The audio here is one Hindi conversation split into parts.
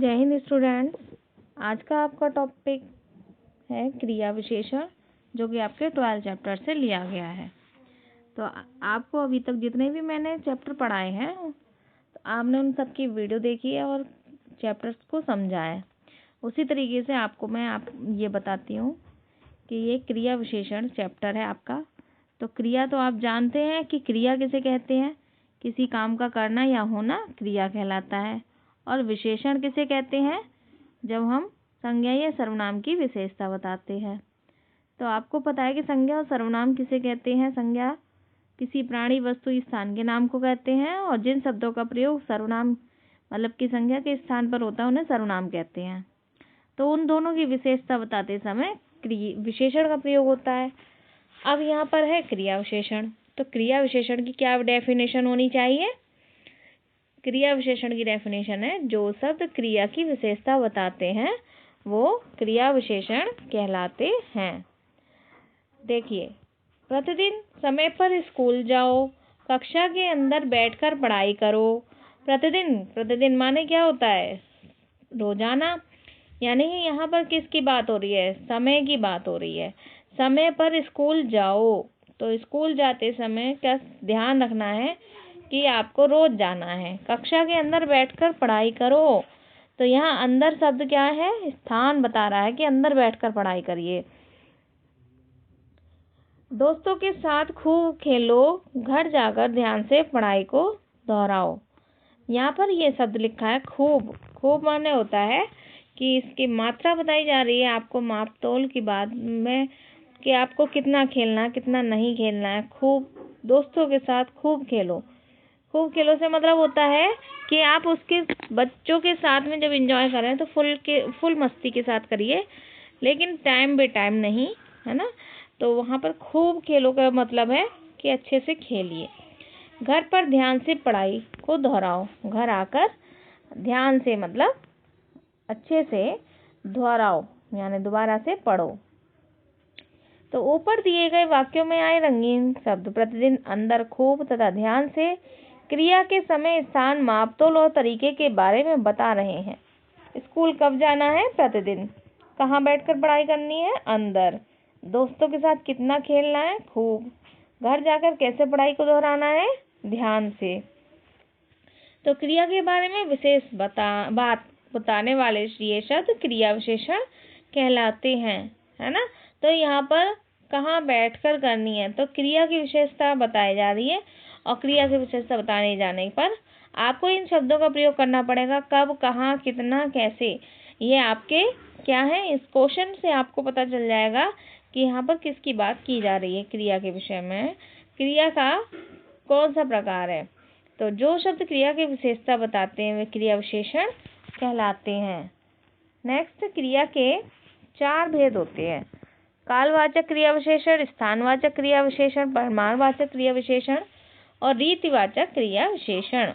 जय हिंद स्टूडेंट्स। आज का आपका टॉपिक है क्रिया विशेषण, जो कि आपके 12 चैप्टर से लिया गया है। तो आपको अभी तक जितने भी मैंने चैप्टर पढ़ाए हैं, तो आपने उन सब की वीडियो देखी है और चैप्टर्स को समझा है। उसी तरीके से आपको मैं ये बताती हूँ कि ये क्रिया विशेषण चैप्टर है आपका। तो क्रिया तो आप जानते हैं कि क्रिया किसे कहते हैं, किसी काम का करना या होना क्रिया कहलाता है। और विशेषण किसे कहते हैं, जब हम संज्ञा या सर्वनाम की विशेषता बताते हैं। तो आपको पता है कि संज्ञा और सर्वनाम किसे कहते हैं। संज्ञा किसी प्राणी, वस्तु, स्थान के नाम को कहते हैं, और जिन शब्दों का प्रयोग सर्वनाम मतलब कि संज्ञा के स्थान पर होता है उन्हें सर्वनाम कहते हैं। तो उन दोनों की विशेषता बताते समय विशेषण का प्रयोग होता है। अब यहाँ पर है क्रिया विशेषण। तो क्रिया विशेषण की क्या डेफिनेशन होनी चाहिए। क्रिया विशेषण की डेफिनेशन है, जो शब्द क्रिया की विशेषता बताते हैं वो क्रिया विशेषण कहलाते हैं। देखिए, प्रतिदिन समय पर स्कूल जाओ, कक्षा के अंदर बैठकर पढ़ाई करो। प्रतिदिन माने क्या होता है, रोजाना। यानी यहाँ पर किसकी बात हो रही है, समय की बात हो रही है। समय पर स्कूल जाओ, तो स्कूल जाते समय क्या ध्यान रखना है कि आपको रोज जाना है। कक्षा के अंदर बैठकर पढ़ाई करो, तो यहाँ अंदर शब्द क्या है, स्थान बता रहा है कि अंदर बैठकर पढ़ाई करिए। दोस्तों के साथ खूब खेलो, घर जाकर ध्यान से पढ़ाई को दोहराओ। यहाँ पर ये शब्द लिखा है खूब। खूब माने होता है कि इसकी मात्रा बताई जा रही है आपको माप तोल की बात में, कि आपको कितना खेलना है कितना नहीं खेलना है। खूब दोस्तों के साथ खूब खेलो। खूब खेलो से मतलब होता है कि आप उसके बच्चों के साथ में जब एंजॉय करें तो फुल मस्ती के साथ करिए, लेकिन टाइम बे टाइम नहीं, है ना। तो वहाँ पर खूब खेलो का मतलब है कि अच्छे से खेलिए। घर पर ध्यान से पढ़ाई को दोहराओ। घर आकर ध्यान से मतलब अच्छे से दोहराओ, यानी दोबारा से पढ़ो। तो ऊपर दिए गए वाक्यों में आए रंगीन शब्द प्रतिदिन, अंदर, खूब तथा ध्यान से क्रिया के समय, स्थान, मापतोल और तरीके के बारे में बता रहे हैं। स्कूल कब जाना है, प्रतिदिन। कहाँ बैठकर पढ़ाई करनी है, अंदर। दोस्तों के साथ कितना खेलना है, खूब। घर जाकर कैसे पढ़ाई को दोहराना है, ध्यान से। तो क्रिया के बारे में विशेष बात बताने वाले ये शब्द क्रिया विशेषण कहलाते हैं, है ना। तो यहाँ पर कहाँ बैठकर करनी है, तो क्रिया की विशेषता बताई जा रही है, और क्रिया की विशेषता बताने जाने पर आपको इन शब्दों का प्रयोग करना पड़ेगा। कब, कहाँ, कितना, कैसे, ये आपके क्या है, इस क्वेश्चन से आपको पता चल जाएगा कि यहाँ पर किसकी बात की जा रही है। क्रिया के विषय में क्रिया का कौन सा प्रकार है। तो जो शब्द क्रिया की विशेषता बताते हैं वे क्रिया विशेषण कहलाते हैं। नेक्स्ट, क्रिया के 4 भेद होते हैं। कालवाचक क्रिया विशेषण, स्थानवाचक क्रिया विशेषण, परिमाणवाचक क्रिया विशेषण और रीतिवाचक क्रिया विशेषण।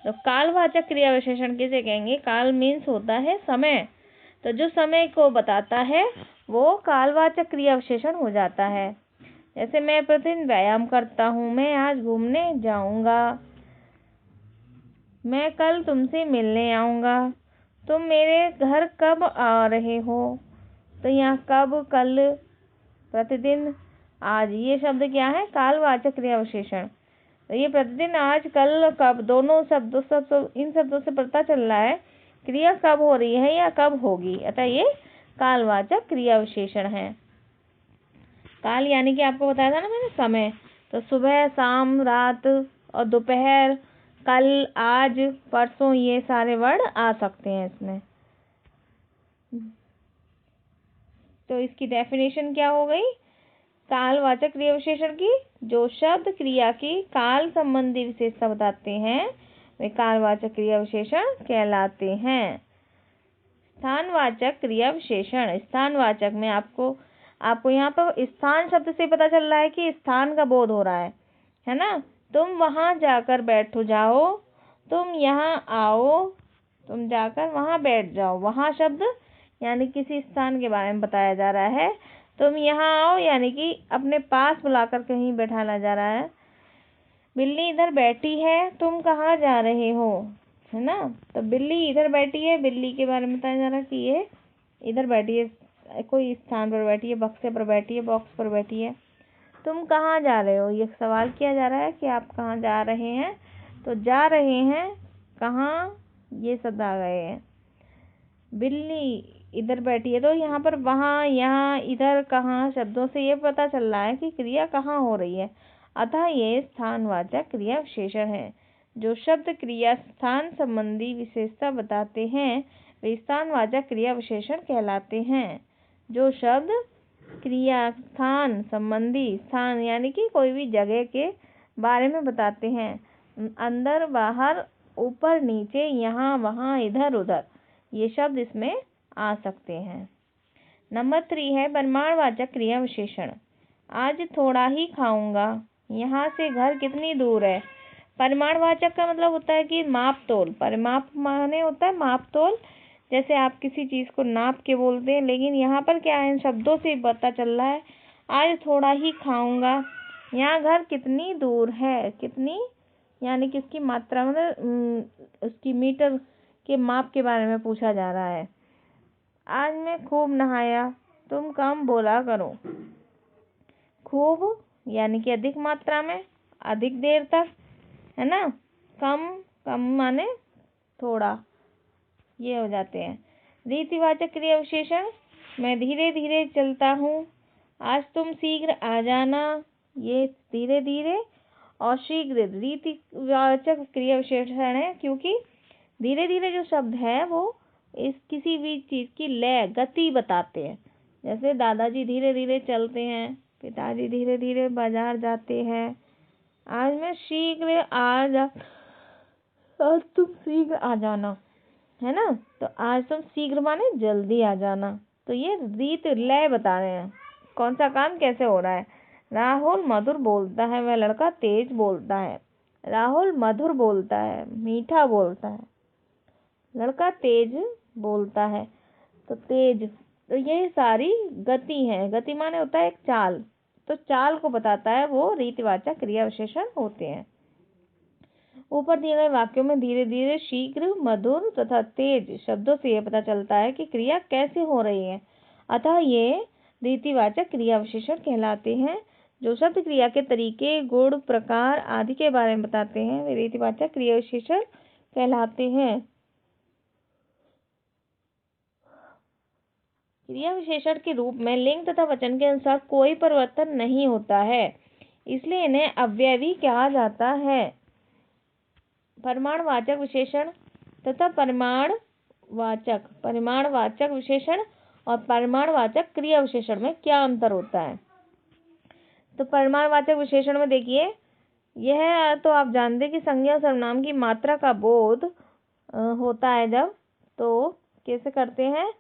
तो कालवाचक क्रिया विशेषण किसे कहेंगे, काल मीन्स होता है समय। तो जो समय को बताता है वो कालवाचक क्रिया विशेषण हो जाता है। जैसे मैं प्रतिदिन व्यायाम करता हूँ, मैं आज घूमने जाऊंगा, मैं कल तुमसे मिलने आऊंगा, तुम मेरे घर कब आ रहे हो। तो यहाँ कब, कल, प्रतिदिन, आज, ये शब्द क्या है, कालवाचक क्रिया विशेषण। तो ये प्रतिदिन, आज, कल, कब, दोनों शब्द इन शब्दों से पता चल रहा है क्रिया कब हो रही है या कब होगी, अतः ये कालवाचक क्रिया विशेषण है। काल यानी कि आपको बताया था ना मैंने, समय। तो सुबह, शाम, रात और दोपहर, कल, आज, परसों, ये सारे वर्ड आ सकते हैं इसमें। तो इसकी डेफिनेशन क्या हो गई, कालवाचक क्रिया विशेषण की, जो शब्द क्रिया की काल संबंधी विशेषता बताते हैं वे कालवाचक क्रिया विशेषण कहलाते हैं। स्थानवाचक क्रिया विशेषण, स्थानवाचक में आपको यहाँ पर स्थान शब्द से पता चल रहा है कि स्थान का बोध हो रहा है ना। तुम वहां जाकर बैठो जाओ, तुम यहाँ आओ, तुम जाकर वहां बैठ जाओ। वहां शब्द यानी किसी स्थान के बारे में बताया जा रहा है। तुम यहाँ आओ यानी कि अपने पास बुलाकर कहीं बैठाना जा रहा है। बिल्ली इधर बैठी है, तुम कहाँ जा रहे हो। है ना। तो बिल्ली इधर बैठी है, बिल्ली के बारे में बताया जा रहा है कि ये इधर बैठी है, कोई स्थान पर बैठी है, बक्से पर बैठी है, बॉक्स पर बैठी है। तुम कहाँ जा रहे हो, ये सवाल किया जा रहा है कि आप कहाँ जा रहे हैं। तो जा रहे हैं कहाँ, ये शब्द आ गए हैं। बिल्ली इधर बैठी है, तो यहाँ पर वहाँ, यहाँ, इधर, कहाँ शब्दों से ये पता चल रहा है कि क्रिया कहाँ हो रही है। अतः ये स्थानवाचक क्रिया विशेषण है। जो शब्द क्रिया स्थान संबंधी विशेषता बताते हैं वे स्थानवाचक क्रिया विशेषण कहलाते हैं। जो शब्द क्रिया स्थान संबंधी, स्थान यानी कि कोई भी जगह के बारे में बताते हैं, अंदर बाहर, ऊपर नीचे, यहाँ वहाँ, इधर उधर, ये शब्द इसमें आ सकते हैं। नंबर 3 है परिमाणवाचक क्रिया विशेषण। आज थोड़ा ही खाऊंगा, यहाँ से घर कितनी दूर है। परिमाणवाचक का मतलब होता है कि माप तोल। परिमाप माने होता है माप तोल, जैसे आप किसी चीज़ को नाप के बोलते हैं, लेकिन यहाँ पर क्या है, इन शब्दों से पता चल रहा है। आज थोड़ा ही खाऊंगा, यहाँ घर कितनी दूर है, कितनी यानी कि उसकी मात्रा में, उसकी मीटर के माप के बारे में पूछा जा रहा है। आज मैं खूब नहाया, तुम कम बोला करो। खूब यानी कि अधिक मात्रा में, अधिक देर तक, है ना। कम, कम माने थोड़ा, ये हो जाते हैं। रीतिवाचक क्रिया विशेषण। मैं धीरे धीरे चलता हूँ, आज तुम शीघ्र आ जाना, ये धीरे धीरे और शीघ्र रीतिवाचक क्रिया विशेषण है, क्योंकि धीरे धीरे जो शब्द है वो इस किसी भी चीज़ की लय, गति बताते हैं। जैसे दादाजी धीरे धीरे चलते हैं, पिताजी धीरे धीरे बाजार जाते हैं, आज मैं शीघ्र आज तुम शीघ्र आ जाना, है ना। तो आज तुम शीघ्र माने जल्दी आ जाना। तो ये रीत लय बता रहे हैं, कौन सा काम कैसे हो रहा है। राहुल मधुर बोलता है, वह लड़का तेज बोलता है। राहुल मधुर बोलता है, मीठा बोलता है, लड़का तेज बोलता है। तो तेज, तो ये सारी गति है। गति माने होता है एक चाल, तो चाल को बताता है वो रीतिवाचक क्रिया विशेषण होते हैं। ऊपर दिए गए वाक्यों में धीरे धीरे, शीघ्र, मधुर तथा तेज शब्दों से यह पता चलता है कि क्रिया कैसे हो रही है। अतः ये रीतिवाचक क्रिया विशेषण कहलाते हैं। जो शब्द क्रिया के तरीके, गुण, प्रकार आदि के बारे में बताते हैं वे रीतिवाचक क्रिया विशेषण कहलाते हैं। क्रिया विशेषण के रूप में लिंग तथा वचन के अनुसार कोई परिवर्तन नहीं होता है, इसलिए इन्हें अव्ययी कहा जाता है। परिमाणवाचक विशेषण तथा परिमाणवाचक विशेषण और परिमाणवाचक क्रिया विशेषण में क्या अंतर होता है। तो परिमाणवाचक विशेषण में देखिए, यह तो आप जानते हैं कि संज्ञा और सर्वनाम की मात्रा का बोध होता है जब, तो कैसे करते हैं,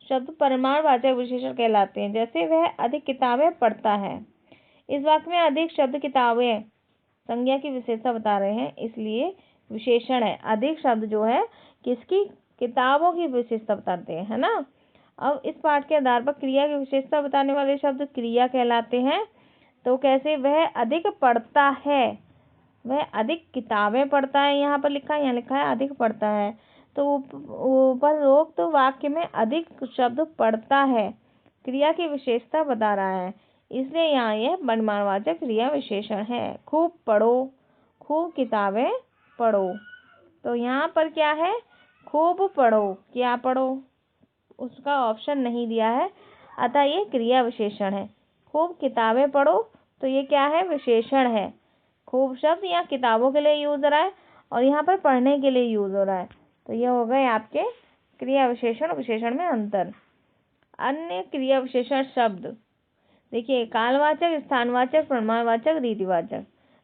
शब्द परिमाणवाचक विशेषण कहलाते हैं। जैसे वह अधिक किताबें पढ़ता है, इस वाक्य में अधिक शब्द किताबें संज्ञा की विशेषता बता रहे हैं, इसलिए विशेषण है। अधिक शब्द जो है किसकी, किताबों की विशेषता बताते हैं, है ना। अब इस पाठ के आधार पर क्रिया की विशेषता बताने वाले शब्द क्रिया कहलाते हैं। तो कैसे, वह अधिक पढ़ता है, वह अधिक किताबें पढ़ता है, यहाँ पर लिखा है, यहाँ लिखा है अधिक पढ़ता है। तो उपरोक्त वाक्य में अधिक शब्द पढ़ता है क्रिया की विशेषता बता रहा है, इसलिए यहाँ यह परिमाणवाचक क्रिया विशेषण है। खूब पढ़ो, खूब किताबें पढ़ो। तो यहाँ पर क्या है, खूब पढ़ो, क्या पढ़ो, उसका ऑप्शन नहीं दिया है, अतः ये क्रिया विशेषण है। खूब किताबें पढ़ो, तो ये क्या है, विशेषण है। खूब शब्द यहाँ किताबों के लिए यूज हो रहा है और यहाँ पर पढ़ने के लिए यूज हो रहा है। तो ये हो गए आपके क्रिया विशेषण और विशेषण में अंतर। अन्य क्रिया विशेषण शब्द देखिए, कालवाचक, स्थानवाचक, परिमाणवाचक, रीतिवाचक।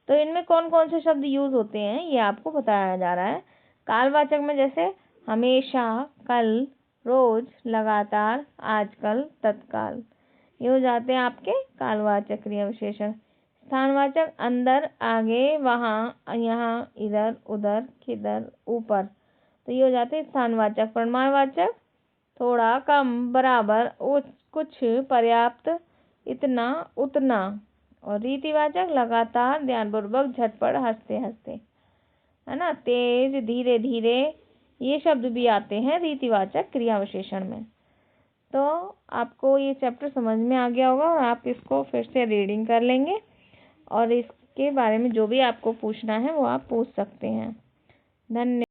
तो इनमें कौन कौन से शब्द यूज होते हैं ये आपको बताया जा रहा है। कालवाचक में जैसे हमेशा, कल, रोज, लगातार, आजकल, तत्काल, ये हो जाते हैं आपके कालवाचक क्रिया विशेषण। स्थानवाचक अंदर, आगे, वहाँ, यहाँ, इधर, उधर, किधर, ऊपर, तो ये हो जाते हैं स्थानवाचक। परिमाणवाचक थोड़ा, कम, बराबर, कुछ, पर्याप्त, इतना, उतना। और रीतिवाचक लगातार, ध्यानपूर्वक, झटपट, हंसते हंसते, है ना। तेज, धीरे धीरे, ये शब्द भी आते हैं रीतिवाचक क्रिया विशेषण में। तो आपको ये चैप्टर समझ में आ गया होगा और आप इसको फिर से रीडिंग कर लेंगे और इसके बारे में जो भी आपको पूछना है वो आप पूछ सकते हैं। धन्यवाद।